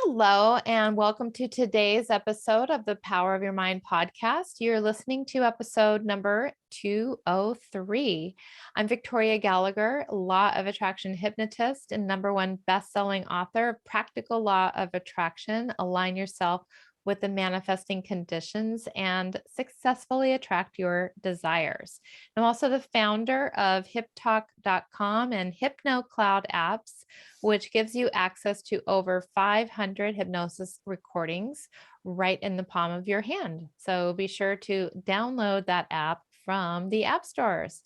Hello, and welcome to today's episode of the Power of Your Mind podcast. You're listening to episode number 203. I'm Victoria Gallagher, Law of Attraction hypnotist and #1 best-selling author of Practical Law of Attraction. Align yourself with the manifesting conditions and successfully attract your desires. I'm also the founder of HipTalk.com and HypnoCloud apps, which gives you access to over 500 hypnosis recordings right in the palm of your hand. So be sure to download that app from the app stores.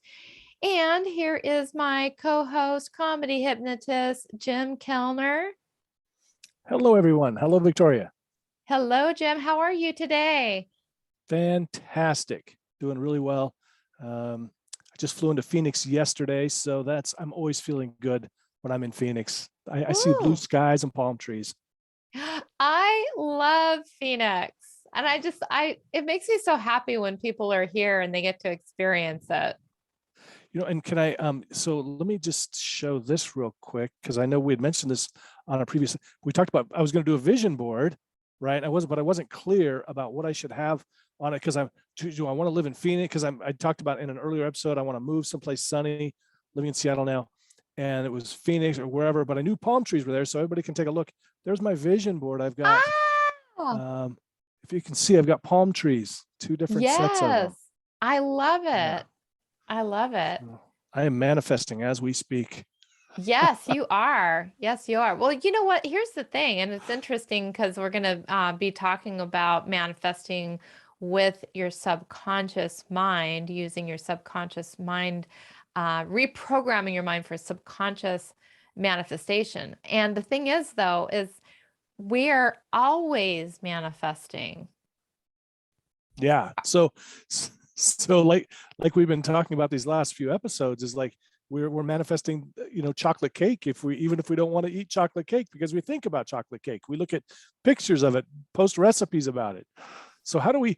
And here is my co-host, comedy hypnotist, Jim Kellner. Hello, everyone. Hello, Victoria. Hello, Jim. How are you today? Fantastic. Doing really well. I just flew into Phoenix yesterday, so I'm always feeling good when I'm in Phoenix. I see blue skies and palm trees. I love Phoenix. And it makes me so happy when people are here and they get to experience it. And can I, so let me just show this real quick, because I know we had mentioned this on a previous, we talked about, I was going to do a vision board, right? I wasn't clear about what I should have on it, because do I want to live in Phoenix? Because I talked about in an earlier episode, I want to move someplace sunny, living in Seattle now. And it was Phoenix or wherever, but I knew palm trees were there, so everybody can take a look. There's my vision board. I've got, if you can see, I've got palm trees, 2 different sets of them. Yes, I love it. Yeah. I love it. I am manifesting as we speak. Yes, you are. Yes, you are. Well, you know what? Here's the thing, and it's interesting because we're going to be talking about manifesting with your subconscious mind, using your subconscious mind, reprogramming your mind for subconscious manifestation. And the thing is, though, is we are always manifesting. Yeah. So like we've been talking about these last few episodes, is like we're manifesting, chocolate cake even if we don't want to eat chocolate cake, because we think about chocolate cake. We look at pictures of it, post recipes about it. So how do we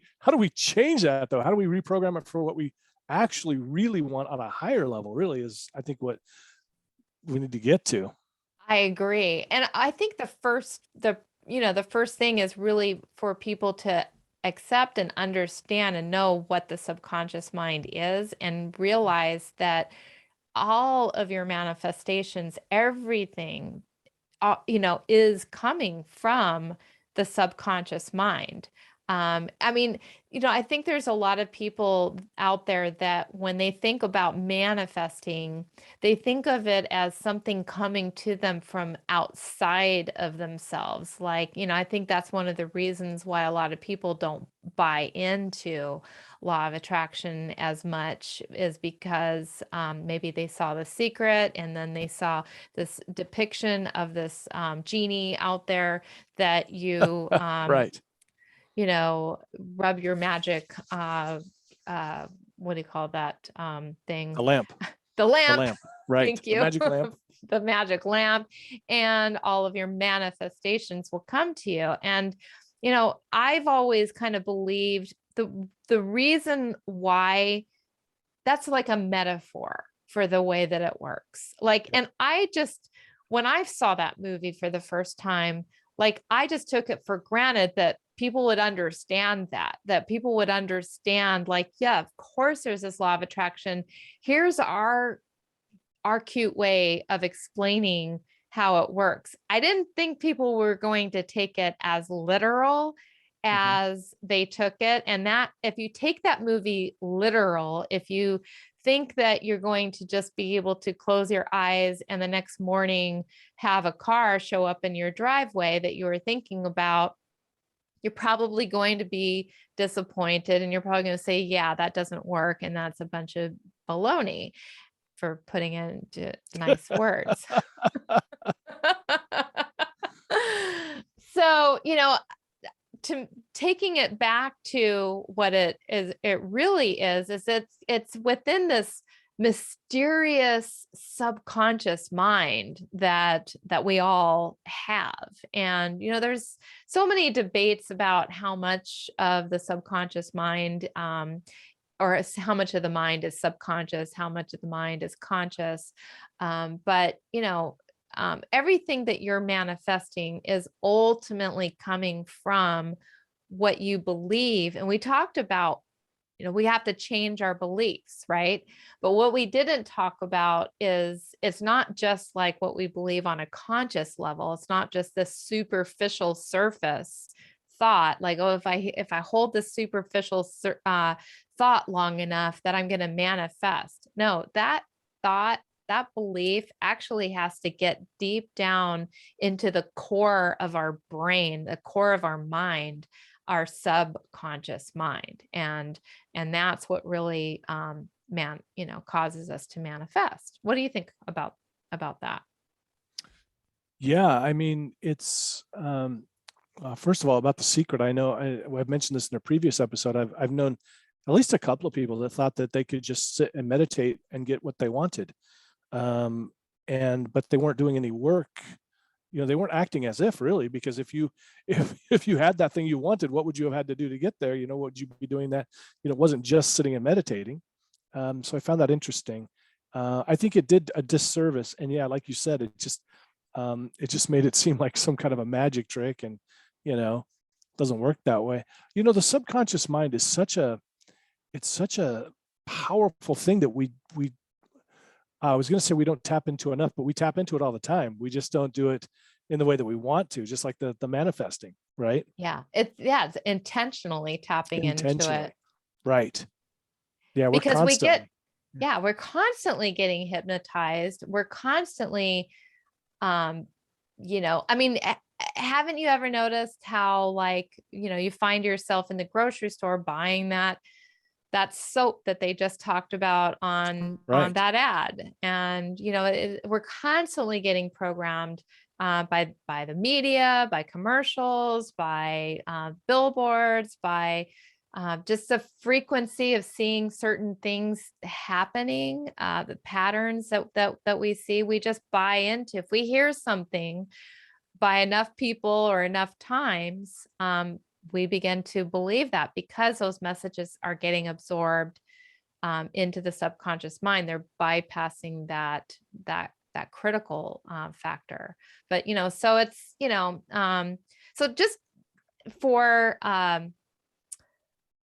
change that though? How do we reprogram it for what we actually really want on a higher level? Really is, I think, what we need to get to. I agree. And I think the first thing is really for people to accept and understand and know what the subconscious mind is, and realize that all of your manifestations, everything, is coming from the subconscious mind. I think there's a lot of people out there that when they think about manifesting, they think of it as something coming to them from outside of themselves. I think that's one of the reasons why a lot of people don't buy into law of attraction as much, is because maybe they saw The Secret and then they saw this depiction of this genie out there that you right. Rub your magic, what do you call that thing? The lamp. The lamp. The lamp. Right. Thank you. The magic lamp. The magic lamp, and all of your manifestations will come to you. And, I've always kind of believed the reason why, that's like a metaphor for the way that it works. And when I saw that movie for the first time, I just took it for granted that people would understand that people would understand, yeah, of course there's this law of attraction. Here's our cute way of explaining how it works. I didn't think people were going to take it as literal as they took it. And that if you take that movie literal, if you think that you're going to just be able to close your eyes and the next morning have a car show up in your driveway that you were thinking about, you're probably going to be disappointed, and you're probably going to say, yeah, that doesn't work. And that's a bunch of baloney, for putting it into nice words. So, to taking it back to what it really is it's within this mysterious subconscious mind that we all have. And, there's so many debates about how much of the subconscious mind, or how much of the mind is subconscious, how much of the mind is conscious. But everything that you're manifesting is ultimately coming from what you believe. And we talked about, we have to change our beliefs, right? But what we didn't talk about is it's not just like what we believe on a conscious level. It's not just this superficial surface thought, like, oh, if I hold this superficial thought long enough that I'm going to manifest. No, that thought, that belief actually has to get deep down into the core of our brain, the core of our mind, our subconscious mind. And that's what really causes us to manifest. What do you think about that? Yeah, I mean, it's first of all, about the secret. I know I've mentioned this in a previous episode. I've known at least a couple of people that thought that they could just sit and meditate and get what they wanted, but they weren't doing any work. They weren't acting as if, really, because if you had that thing you wanted, what would you have had to do to get there? What would you be doing? That it wasn't just sitting and meditating. So I found that interesting. I think it did a disservice, and yeah, like you said, it just made it seem like some kind of a magic trick, and doesn't work that way. The subconscious mind is such a powerful thing that I was going to say we don't tap into enough, but we tap into it all the time. We just don't do it in the way that we want to, just like the manifesting, right? Yeah. It's intentionally tapping into it. Right. Yeah. Because we're constantly getting hypnotized. We're constantly, I mean, haven't you ever noticed how, like, you find yourself in the grocery store buying that soap that they just talked about on that ad. And, we're constantly getting programmed by the media, by commercials, by billboards, by just the frequency of seeing certain things happening, the patterns that we see, we just buy into. If we hear something by enough people or enough times, we begin to believe that, because those messages are getting absorbed into the subconscious mind. They're bypassing that critical factor. But so it's so just for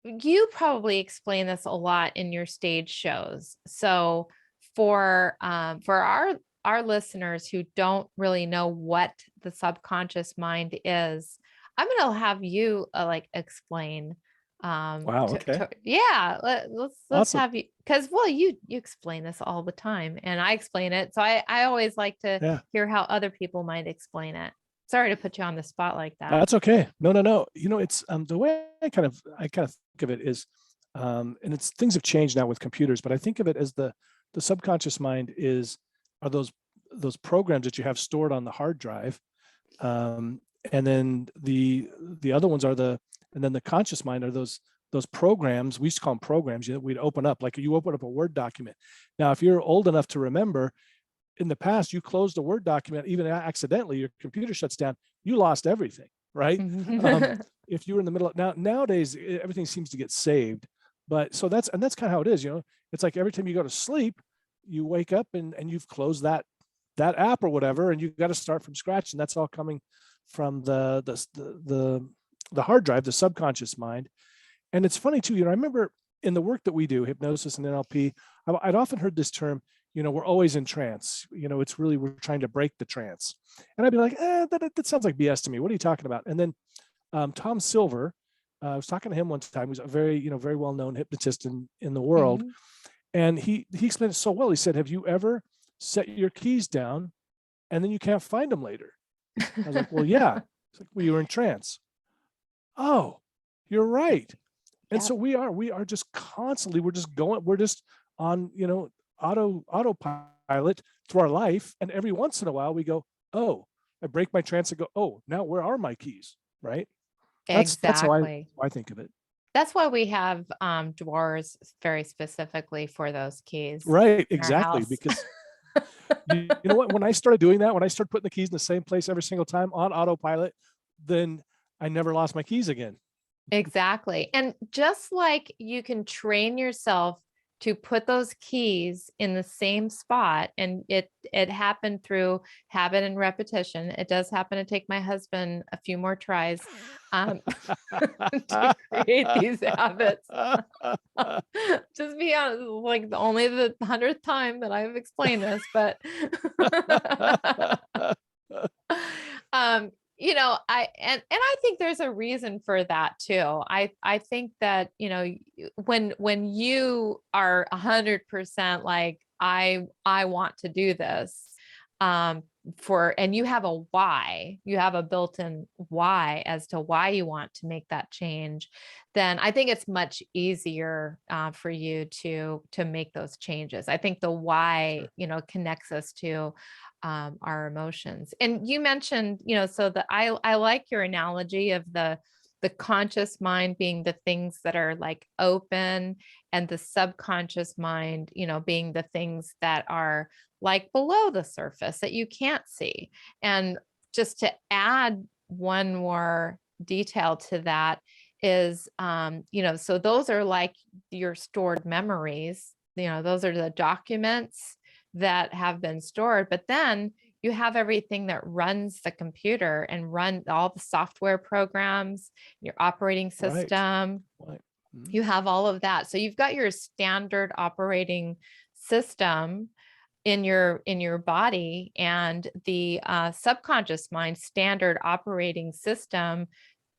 you probably explain this a lot in your stage shows. So for our listeners who don't really know what the subconscious mind is, I'm going to have you explain. Wow. Okay. Let's Awesome. have you, because you explain this all the time and I explain it. So I always like to hear how other people might explain it. Sorry to put you on the spot like that. That's okay. No. It's the way I kind of think of it is, and it's, things have changed now with computers, but I think of it as the subconscious mind are those programs that you have stored on the hard drive. And then the other ones and then the conscious mind are those programs. We used to call them programs. We'd open up, like you open up a Word document. Now, if you're old enough to remember, in the past, you closed a Word document, even accidentally, your computer shuts down, you lost everything, right? If you were in the middle of, nowadays, everything seems to get saved. But so that's kind of how it is. It's like every time you go to sleep, you wake up and you've closed that app or whatever, and you've got to start from scratch. And that's all coming from the hard drive, the subconscious mind. And it's funny too, I remember in the work that we do, hypnosis and NLP, I'd often heard this term, we're always in trance. It's really, we're trying to break the trance. And I'd be like, that sounds like BS to me. What are you talking about? And then Tom Silver, I was talking to him one time. He was a very, very well-known hypnotist in the world. Mm-hmm. And he explained it so well. He said, have you ever set your keys down and then you can't find them later? I was like, well, yeah. It's like, well, you were in trance. Oh, you're right. And so we are just constantly, we're just on, autopilot through our life. And every once in a while we go, oh, I break my trance and go, oh, now where are my keys? Right. That's how I think of it. That's why we have drawers very specifically for those keys. Right. Exactly. Because you know what, when I started doing that, when I started putting the keys in the same place every single time on autopilot, then I never lost my keys again. Exactly. And just like you can train yourself to put those keys in the same spot. And it happened through habit and repetition. It does happen to take my husband a few more tries to create these habits. Just be honest, like only the 100th time that I've explained this, but you know, I think there's a reason for that too. I think that, you know, when you are 100% like, I want to do this, and you have a why, you have a built-in why as to why you want to make that change, then I think it's much easier for you to make those changes. I think the why, Sure. you know, connects us to our emotions. And you mentioned, you know, so I like your analogy of the conscious mind being the things that are like open, and the subconscious mind, you know, being the things that are like below the surface that you can't see. And just to add one more detail to that is, you know, so those are like your stored memories, you know, those are the documents that have been stored, but then you have everything that runs the computer and run all the software programs, your operating Right. system. Right. Mhm. You have all of that. So you've got your standard operating system in your body, and the subconscious mind standard operating system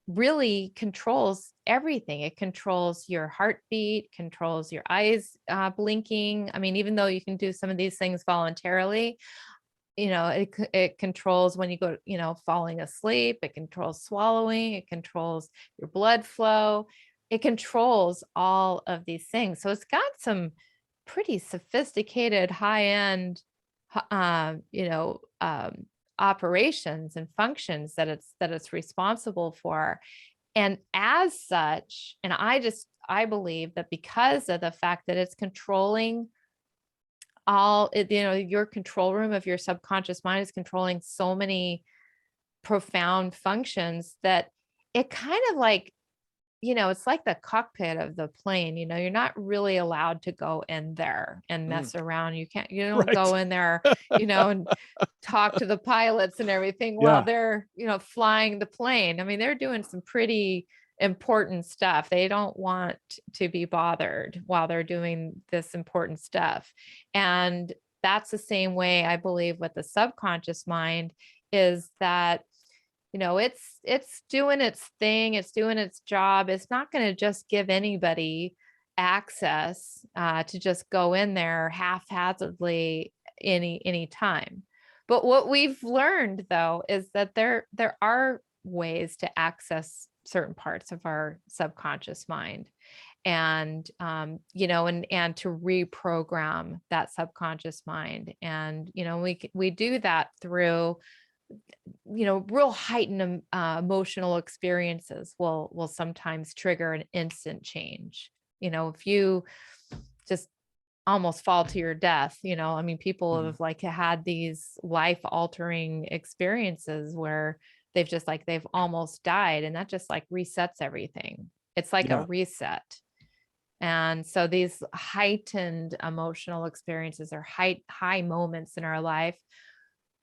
really controls everything. It controls your heartbeat, controls your eyes blinking. I mean, even though you can do some of these things voluntarily, you know, it controls when you go, you know, falling asleep. It controls swallowing. It controls your blood flow. It controls all of these things. So it's got some pretty sophisticated, high end, you know, operations and functions that it's responsible for. And as such, and I believe that because of the fact that it's controlling you know, your control room of your subconscious mind is controlling so many profound functions, that it kind of like, you know, it's like the cockpit of the plane. You know, you're not really allowed to go in there and Mm. mess around. You don't Right. go in there, you know, and talk to the pilots and everything while Yeah. they're, you know, flying the plane. I mean, they're doing some pretty important stuff. They don't want to be bothered while they're doing this important stuff. And that's the same way I believe with the subconscious mind, is that, you know, it's doing its thing, it's doing its job. It's not going to just give anybody access to just go in there haphazardly any time. But what we've learned though is that there are ways to access certain parts of our subconscious mind, and you know, and to reprogram that subconscious mind. And you know, we do that through, you know, real heightened emotional experiences will sometimes trigger an instant change. You know, if you just almost fall to your death, you know, I mean, people Mhm. have like had these life altering experiences where they've almost died, and that just like resets everything. It's like a Yeah. reset. And so these heightened emotional experiences, or high moments in our life,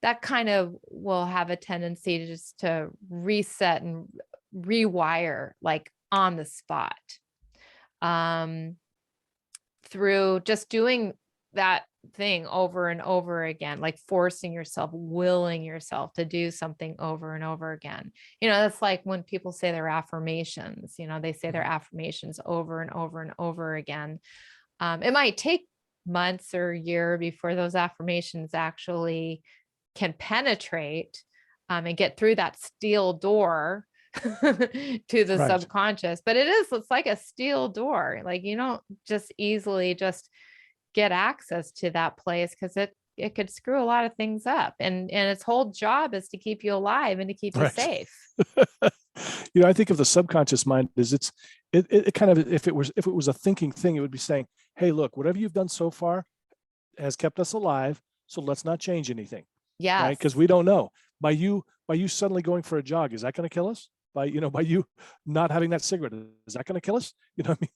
that kind of will have a tendency to just to reset and rewire like on the spot, um, through just doing that thing over and over again, like forcing yourself, willing yourself to do something over and over again. You know, that's like when people say their affirmations, you know, they say their Mhm. affirmations over and over and over again. It might take months or a year before those affirmations actually can penetrate, and get through that steel door to the Right. subconscious. But it's like a steel door. Like you don't just easily just get access to that place, because it could screw a lot of things up. And its whole job is to keep you alive and to keep you Right. safe. You know, I think of the subconscious mind as it kind of, if it was a thinking thing, it would be saying, hey, look, whatever you've done so far has kept us alive, so let's not change anything. Right? Because Yes. we don't know. By you suddenly going for a jog, is that going to kill us? by you not having that cigarette? Is that going to kill us? I mean,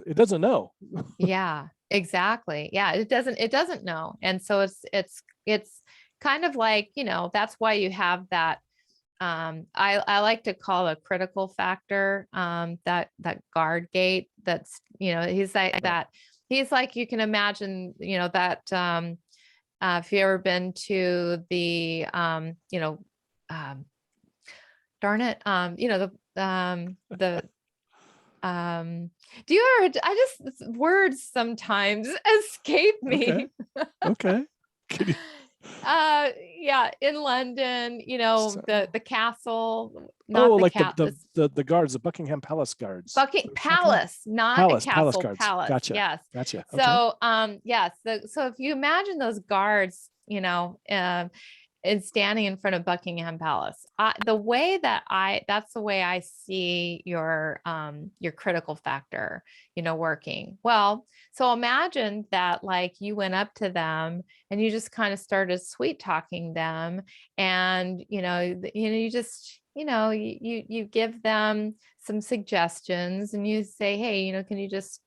it doesn't know. Yeah, exactly. Yeah, it doesn't know. And so it's kind of like, that's why you have that. I like to call a critical factor, that guard gate. That's, he's like that. He's like, you can imagine, that, if you ever been to the, darn it, do you ever, words sometimes escape me. Okay. Can you, Yeah, in London, the castle, not oh, the like cat, the guards, the Buckingham Palace guards. Palace, not a Palace castle, guards. palace. Gotcha. Yes. Gotcha. Okay. So, yes. So if you imagine those guards, and standing in front of Buckingham Palace, that's the way I see your critical factor, working. Well, so imagine that, like, you went up to them and you just kind of started sweet talking them, and you just you give them some suggestions, and you say, hey, can you just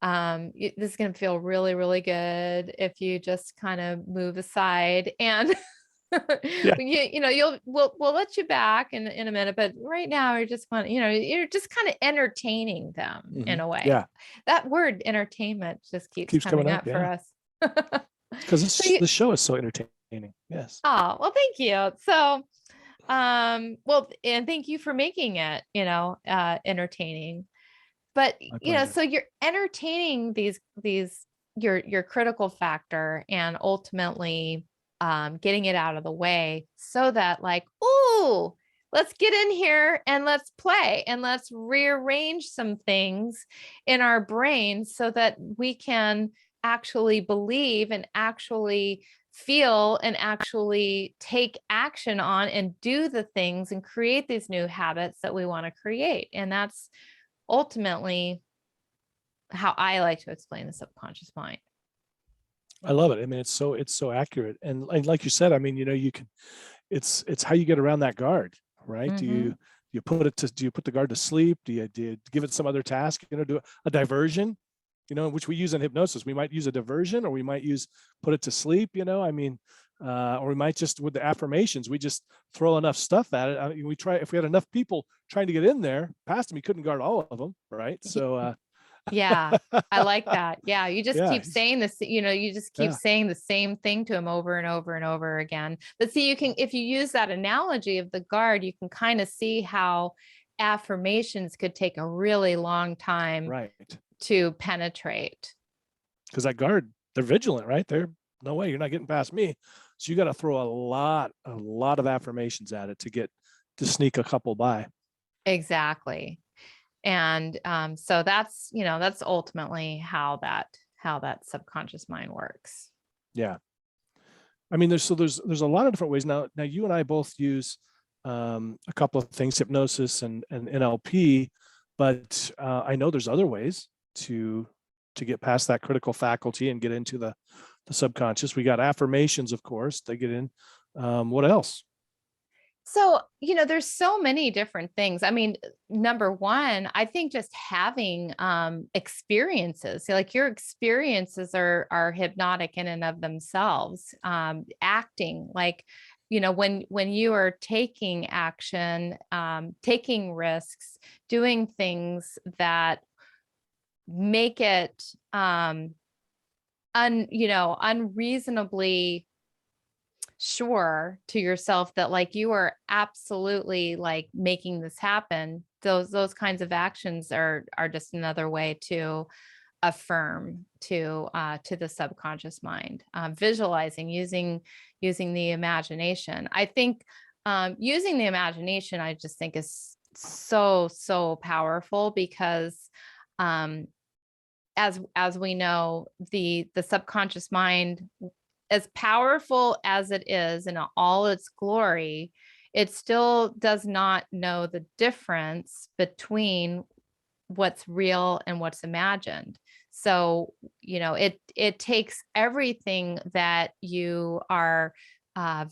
this is going to feel really, really good if you just kind of move aside, and Yeah. we'll let you back in a minute, but right now you're just kind of entertaining them in a way. Yeah. That word entertainment just keeps coming up for us. Because So the show is so entertaining. Yes. Oh, well, thank you. So, well, and thank you for making it, entertaining. But, My pleasure. so you're entertaining your critical factor, and ultimately, getting it out of the way so that, like, ooh, let's get in here and let's play and let's rearrange some things in our brain so that we can actually believe and actually feel and actually take action on and do the things and create these new habits that we want to create. And that's ultimately how I like to explain the subconscious mind. I love it. I mean, it's so accurate. And like you said, I mean, you can, it's how you get around that guard, right? Do you put the guard to sleep? Do you give it some other task, do a diversion, which we use in hypnosis. We might use a diversion, or we might put it to sleep, I mean, or we might just, with the affirmations, we just throw enough stuff at it. I mean, if we had enough people trying to get in there past them, we couldn't guard all of them. Right. So, yeah, I like that. Yeah. You just Yeah. keep saying this, you just keep saying the same thing to him over and over and over again. But see, if you use that analogy of the guard, you can kind of see how affirmations could take a really long time to penetrate. Because that guard, they're vigilant, right? They're, no way, you're not getting past me. So you got to throw a lot of affirmations at it to sneak a couple by. Exactly. And so that's ultimately how that subconscious mind works. Yeah. I mean, there's a lot of different ways. Now you and I both use a couple of things, hypnosis and NLP, but I know there's other ways to get past that critical faculty and get into the subconscious. We got affirmations, of course, they get in. What else? So, there's so many different things. I mean, number one, I think just having experiences, like your experiences are hypnotic in and of themselves. Acting, like, when you are taking action, taking risks, doing things that make it unreasonably sure to yourself that, like, you are absolutely, like, making this happen. Those kinds of actions are just another way to affirm to the subconscious mind. Visualizing, using the imagination. I think using the imagination, I just think, is so powerful, because as we know, the subconscious mind, as powerful as it is in all its glory, it still does not know the difference between what's real and what's imagined. So, it takes everything that you are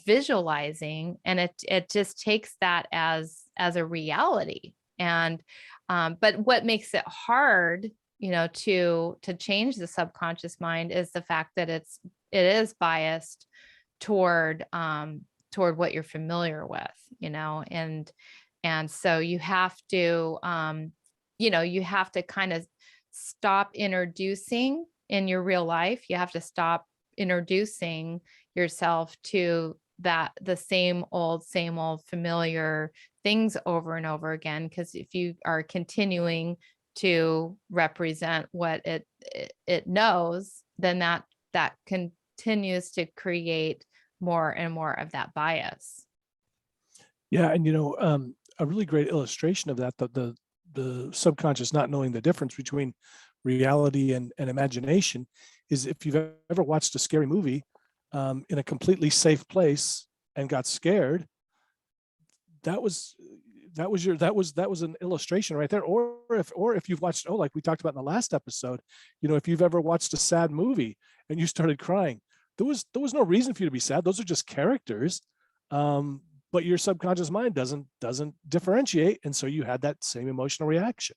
visualizing, and it just takes that as a reality. And but what makes it hard, to change the subconscious mind is the fact that it is biased toward what you're familiar with, and so you have to you have to kind of stop introducing in your real life. You have to stop introducing yourself to the same old familiar things over and over again, because if you are continuing to represent what it knows, then that continues to create more and more of that bias. Yeah, and a really great illustration of that, the subconscious not knowing the difference between reality and imagination, is if you've ever watched a scary movie in a completely safe place and got scared, that was an illustration right there. Or if you've watched, like we talked about in the last episode, if you've ever watched a sad movie and you started crying, there was no reason for you to be sad. Those are just characters. But your subconscious mind doesn't differentiate, and so you had that same emotional reaction.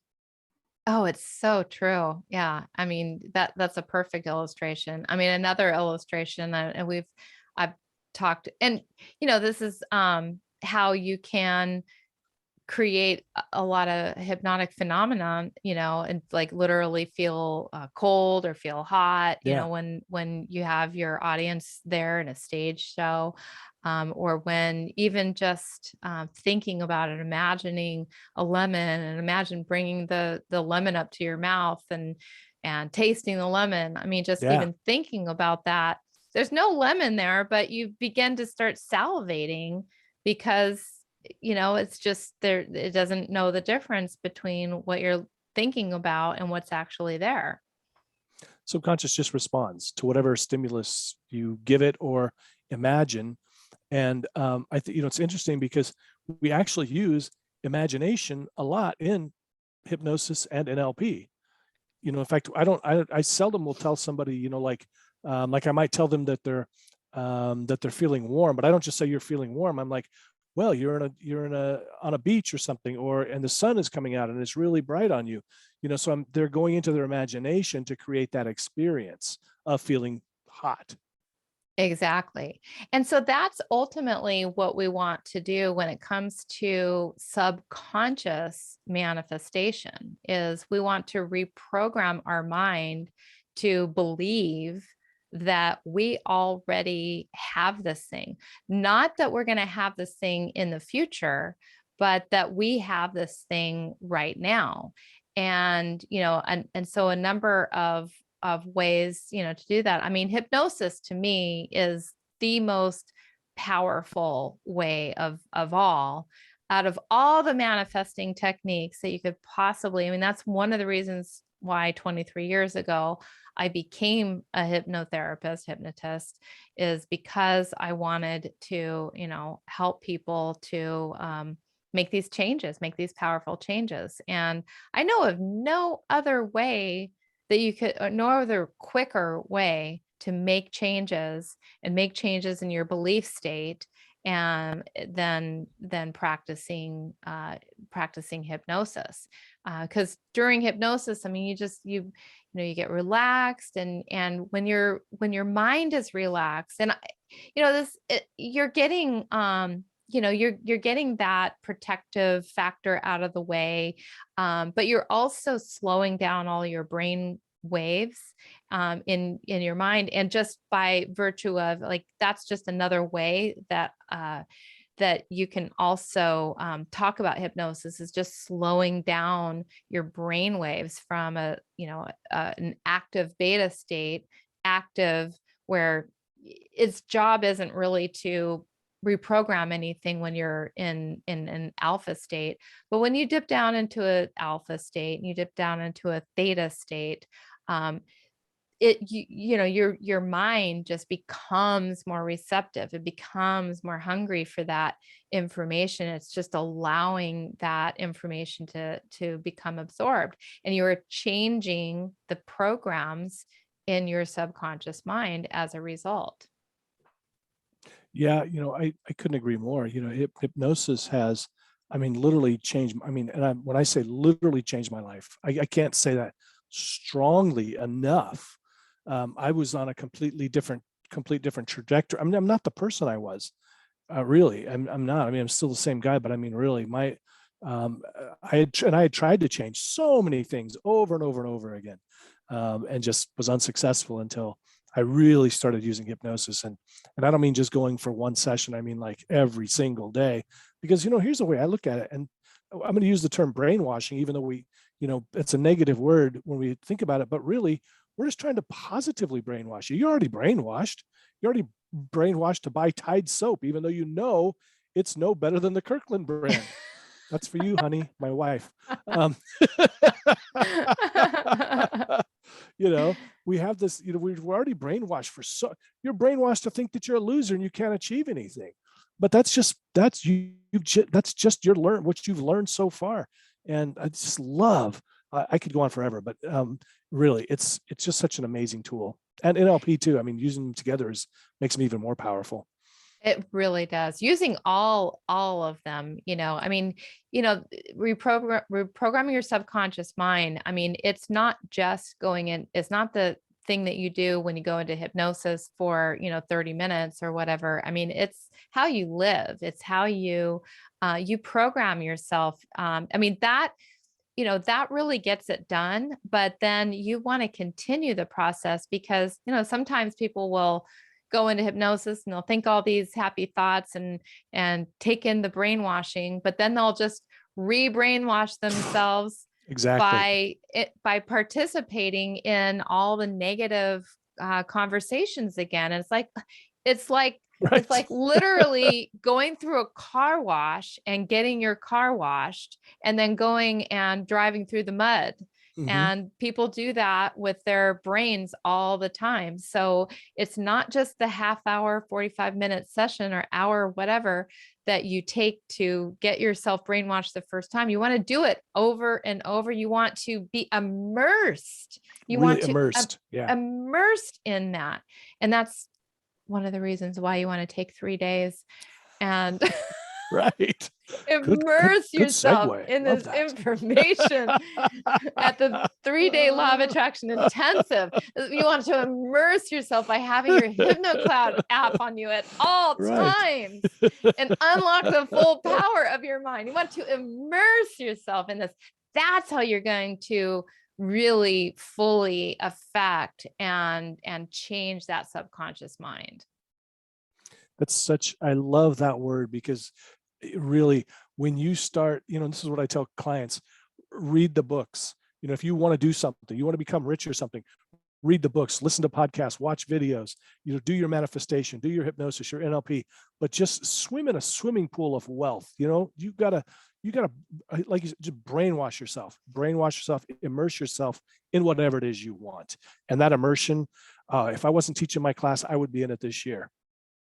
Oh, it's so true. Yeah. I mean, that's a perfect illustration. I mean, another illustration, and I've talked, and this is how you can create a lot of hypnotic phenomenon, and like literally feel cold or feel hot, Yeah. when you have your audience there in a stage show, or when even just thinking about it, imagining a lemon, and imagine bringing the lemon up to your mouth and tasting the lemon. I mean, just Yeah. even thinking about that, there's no lemon there, but you begin to start salivating because it's just there. It doesn't know the difference between what you're thinking about and what's actually there. Subconscious just responds to whatever stimulus you give it or imagine. And I think, it's interesting because we actually use imagination a lot in hypnosis and NLP. In fact, I seldom will tell somebody, like I might tell them that they're feeling warm, but I don't just say you're feeling warm. I'm like, well, you're on a beach or something, and the sun is coming out and it's really bright on you. So they're going into their imagination to create that experience of feeling hot. Exactly. And so that's ultimately what we want to do when it comes to subconscious manifestation, is we want to reprogram our mind to believe that we already have this thing. Not that we're going to have this thing in the future, but that we have this thing right now. And, and so a number of ways, to do that. I mean, hypnosis to me is the most powerful way of all, out of all the manifesting techniques that you could possibly. I mean, that's one of the reasons why 23 years ago I became a hypnotist, is because I wanted to, help people to make these changes, make these powerful changes. And I know of no other way that you could, no other quicker way to make changes in your belief state, and then practicing hypnosis. Because during hypnosis, I mean, you get relaxed, and when your mind is relaxed, and you're getting you're getting that protective factor out of the way, but you're also slowing down all your brain waves in your mind. And just by virtue of, like, that's just another way that that you can also talk about hypnosis, is just slowing down your brain waves from an active beta state, where its job isn't really to reprogram anything when you're in an alpha state. But when you dip down into an alpha state and you dip down into a theta state, your mind just becomes more receptive. It becomes more hungry for that information. It's just allowing that information to become absorbed, and you're changing the programs in your subconscious mind as a result. Yeah, I couldn't agree more. Hypnosis has, I mean, literally changed. I mean, and when I say literally changed my life, I can't say that strongly enough. I was on a complete different trajectory. I mean, I'm not the person I was. Really, I'm not. I mean, I'm still the same guy, but I mean, really, I had tried to change so many things over and over and over again, and just was unsuccessful until I really started using hypnosis. And I don't mean just going for one session. I mean like every single day, because here's the way I look at it. And I'm going to use the term brainwashing, even though it's a negative word when we think about it, but really we're just trying to positively brainwash you. You're already brainwashed. You're already brainwashed to buy Tide soap, even though it's no better than the Kirkland brand. That's for you, honey, my wife. We have this, we're already brainwashed you're brainwashed to think that you're a loser and you can't achieve anything. But that's just what you've learned so far. And I just love, I could go on forever, but really it's just such an amazing tool. And NLP too. I mean, using them together makes them even more powerful. It really does. Using all of them, I mean, reprogramming your subconscious mind. I mean, it's not just going in, it's not the thing that you do when you go into hypnosis for, 30 minutes or whatever. I mean, it's how you live. It's how you program yourself. I mean, that really gets it done, but then you want to continue the process because, sometimes people will go into hypnosis and they'll think all these happy thoughts and take in the brainwashing, but then they'll just re-brainwash themselves exactly by participating in all the negative conversations again. And it's like right. it's like literally going through a car wash and getting your car washed and then going and driving through the mud. Mm-hmm. And people do that with their brains all the time. So it's not just the half hour, 45-minute session or hour, whatever, that you take to get yourself brainwashed the first time. You want to do it over and over. You want to be immersed. You really want to immersed. immersed in that. And that's one of the reasons why you want to take 3 days and right. immerse yourself in Love this that. information at the 3-day law of attraction intensive. You want to immerse yourself by having your HypnoCloud app on you at all times and unlock the full power of your mind. You want to immerse yourself in this. That's how you're going to really fully affect and change that subconscious mind. I love that word, because really, when you start, this is what I tell clients: read the books. If you want to do something, you want to become rich or something, read the books, listen to podcasts, watch videos, do your manifestation, do your hypnosis, your NLP, but just swim in a swimming pool of wealth. You gotta, like you said, just brainwash yourself, immerse yourself in whatever it is you want. And that immersion, if I wasn't teaching my class, I would be in it this year.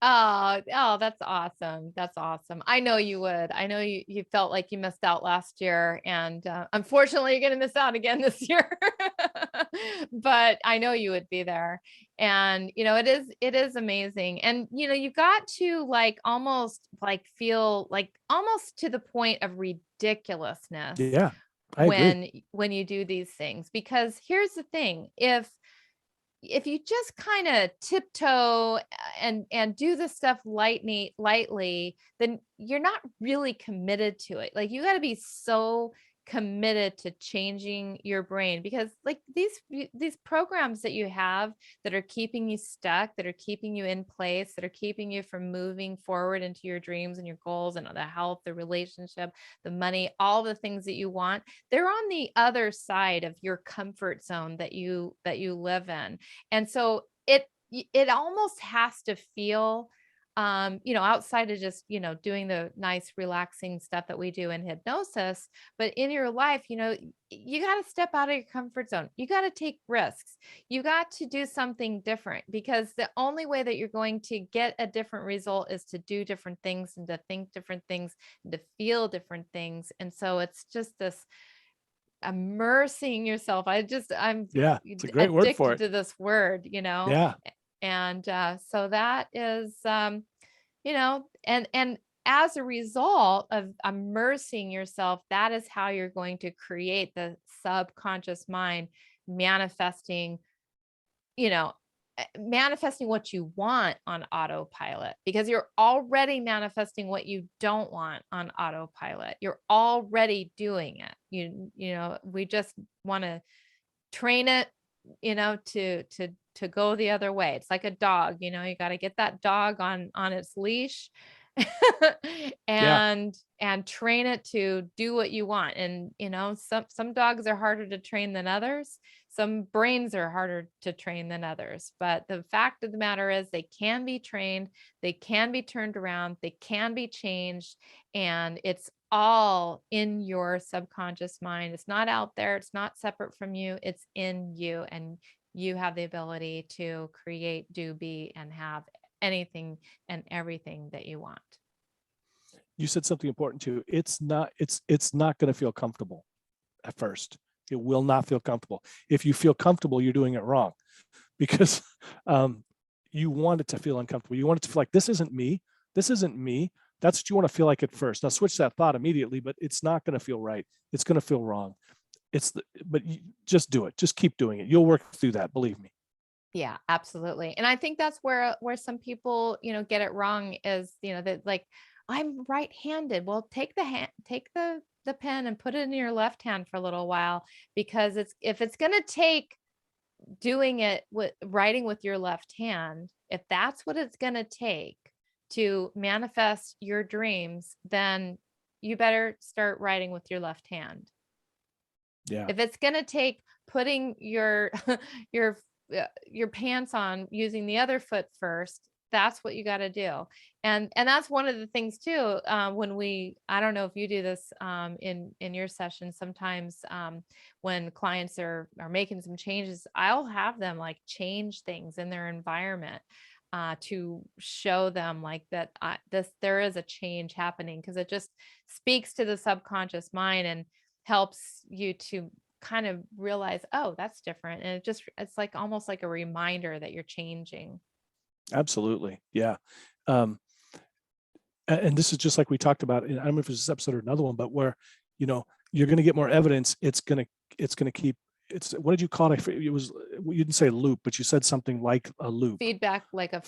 Oh, that's awesome. That's awesome. I know you would. I know you felt like you missed out last year, and unfortunately you're going to miss out again this year. But I know you would be there. And it is amazing. And you've got to almost feel almost to the point of ridiculousness. Yeah. I agree. When you do these things, because here's the thing, if you just kind of tiptoe and do the stuff lightly, then you're not really committed to it. Like, you got to be so committed to changing your brain, because these programs that you have that are keeping you stuck, that are keeping you in place, that are keeping you from moving forward into your dreams and your goals and the health, the relationship, the money, all the things that you want, they're on the other side of your comfort zone that you live in. And so it almost has to feel outside of just, doing the nice, relaxing stuff that we do in hypnosis, but in your life, you got to step out of your comfort zone. You got to take risks. You got to do something different, because the only way that you're going to get a different result is to do different things and to think different things and to feel different things. And so it's just this immersing yourself. I'm it's a great word for it. to this word, Yeah. And so that is and as a result of immersing yourself, that is how you're going to create the subconscious mind manifesting, you know, manifesting what you want on autopilot, because you're already manifesting what you don't want on autopilot. You're already doing it. We just want to train it, to go the other way. It's like a dog, you got to get that dog on its leash Yeah. and train it to do what you want. And some dogs are harder to train than others. Some brains are harder to train than others. But the fact of the matter is they can be trained, they can be turned around, they can be changed, and it's all in your subconscious mind. It's not out there, it's not separate from you, it's in you. And you have the ability to create, do, be, and have anything and everything that you want. You said something important too. It's not going to feel comfortable at first. It will not feel comfortable. If you feel comfortable, you're doing it wrong, because you want it to feel uncomfortable. You want it to feel like this isn't me. This isn't me. That's what you want to feel like at first. Now switch that thought immediately, but it's not going to feel right. It's going to feel wrong. But you just do it. Just keep doing it. You'll work through that. Believe me. Yeah, absolutely. And I think that's where some people, get it wrong is, that like, I'm right-handed. Well, take the pen and put it in your left hand for a little while, because if it's going to take doing it with writing with your left hand, if that's what it's going to take to manifest your dreams, then you better start writing with your left hand. Yeah. If it's going to take putting your your pants on using the other foot first, that's what you got to do. And that's one of the things too. I don't know if you do this in your session. Sometimes when clients are making some changes, I'll have them like change things in their environment to show them like that there is a change happening, because it just speaks to the subconscious mind and helps you to kind of realize, oh, that's different. And it's like almost like a reminder that you're changing. Absolutely. Yeah. And this is just like we talked about, I don't know if it's this episode or another one, but where, you're going to get more evidence. It's going to keep, what did you call it? It was, you didn't say loop, but you said something like a loop. Feedback, like a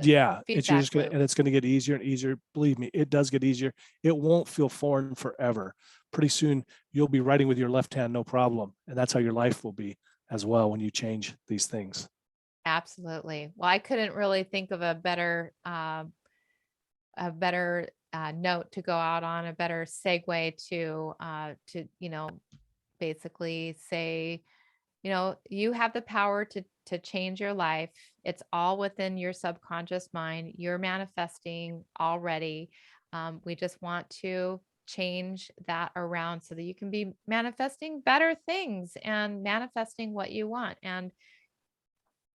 yeah. feedback You're just loop. and it's going to get easier and easier. Believe me, it does get easier. It won't feel foreign forever. Pretty soon you'll be writing with your left hand, no problem. And that's how your life will be as well when you change these things. Absolutely. Well, I couldn't really think of a better note to go out on, a better segue to basically say, you have the power to change your life. It's all within your subconscious mind. You're manifesting already. We just want to change that around so that you can be manifesting better things and manifesting what you want. And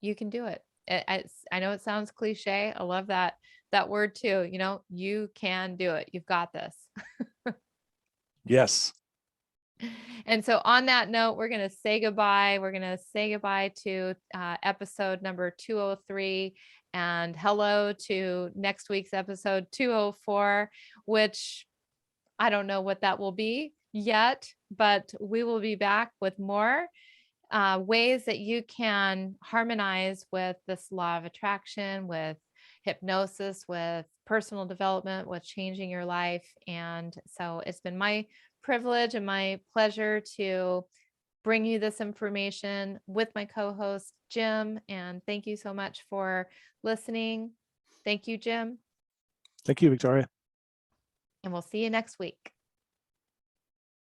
you can do it. I know it sounds cliche. I love that word too. You can do it. You've got this. Yes. And so on that note, we're going to say goodbye. We're going to say goodbye to episode number 203, and hello to next week's episode 204, which I don't know what that will be yet, but we will be back with more ways that you can harmonize with this law of attraction, with hypnosis, with personal development, with changing your life. And so it's been my privilege and my pleasure to bring you this information with my co-host, Jim. And thank you so much for listening. Thank you, Jim. Thank you, Victoria. And we'll see you next week.